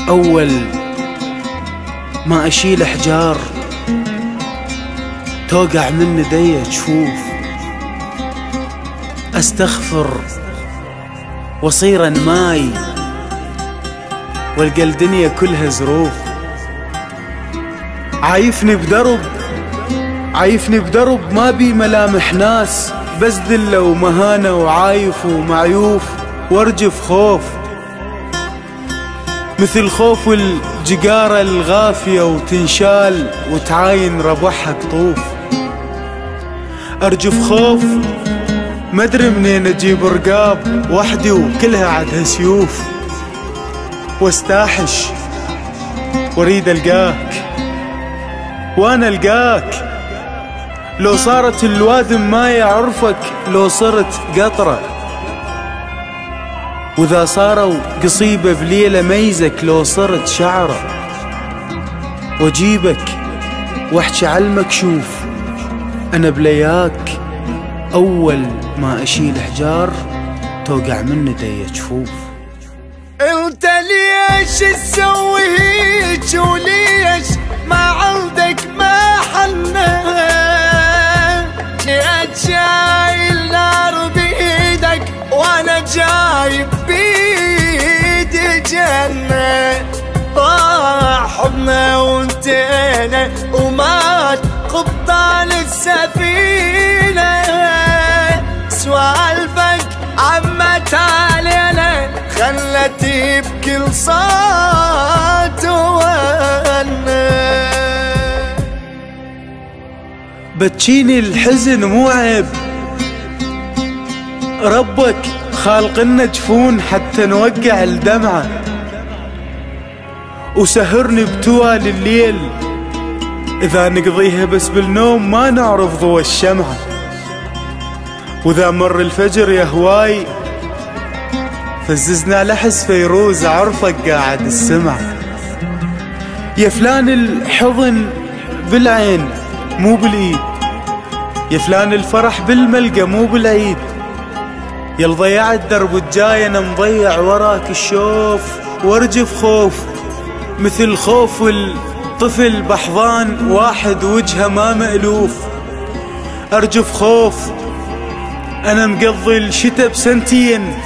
أول ما أشيل أحجار توقع من يدي جفوف، أستغفر وأصير انماي والقى الدنيا كلها زروف. عايفني بدرب ما بي ملامح ناس، بس ذلة ومهانة وعايف ومعيوف وارجف خوف، مثل خوف الجقارة الغافية وتنشال وتعاين ربحها قطوف. ارجف خوف مدري منين اجيب رقاب وحدي وكلها عدها سيوف، واستاحش واريد القاك وانا القاك، لو صارت الوادم ما يعرفك، لو صرت قطرة، واذا صاروا قصيبة بليلة ميزك، لو صرت شعرة، واجيبك واحكي علمك. شوف انا بلياك اول ما اشيل حجار توقع من يدي جفوف. انت ليش تسوي هيك وليش ما عندك محنة؟ جيت شايل نار بيدك وانا جايب بيدي جنة، ضاع حبنا وانتهينا ومات قبطان السفينة، سوالفك عمت علينا خلتي بكل صوت وانا. بتشيني الحزن مو عيب، ربك خالقنا جفون حتى نوقع الدمعة، وسهرني بتوال الليل إذا نقضيها بس بالنوم ما نعرف ضوى الشمعة، وإذا مر الفجر يا هواي فززنا لحس فيروز عرفك قاعد السمعة. يا فلان الحضن بالعين مو بالإيد، يا فلان الفرح بالملقى مو بالعيد، يا الضياع الدرب الجاي أنا مضيع وراك الشوف، وارجف خوف مثل خوف الطفل بحضان واحد وجهه ما مألوف. أرجف خوف أنا مقضي الشتا بسنتين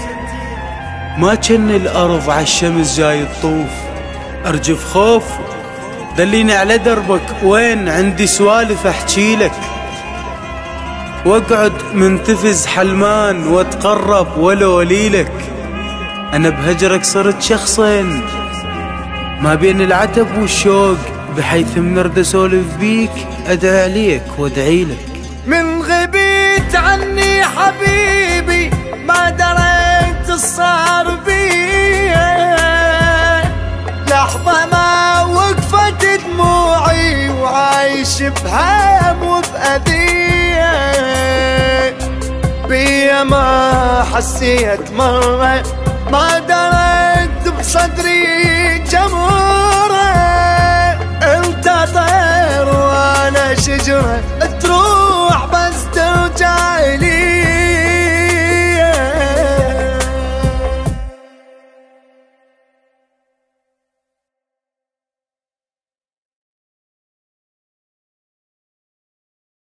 ما كن الأرض عالشمس جاي تطوف. أرجف خوف دليني على دربك وين عندي سوالف أحكيلك، واقعد منتفز حلمان واتقرب ولو ليلك. أنا بهجرك صرت شخصين ما بين العتب والشوق، بحيث منرد اسولف بيك ادعي عليك وادعي لك. من غبيت عني حبيبي ما دريت الصار بي، لحظة ما وقفت دموعي وعايش بهم وبأذية، بيا ما حسيت مرة ما دريت بصدري جمرة. انت طير وانا شجرة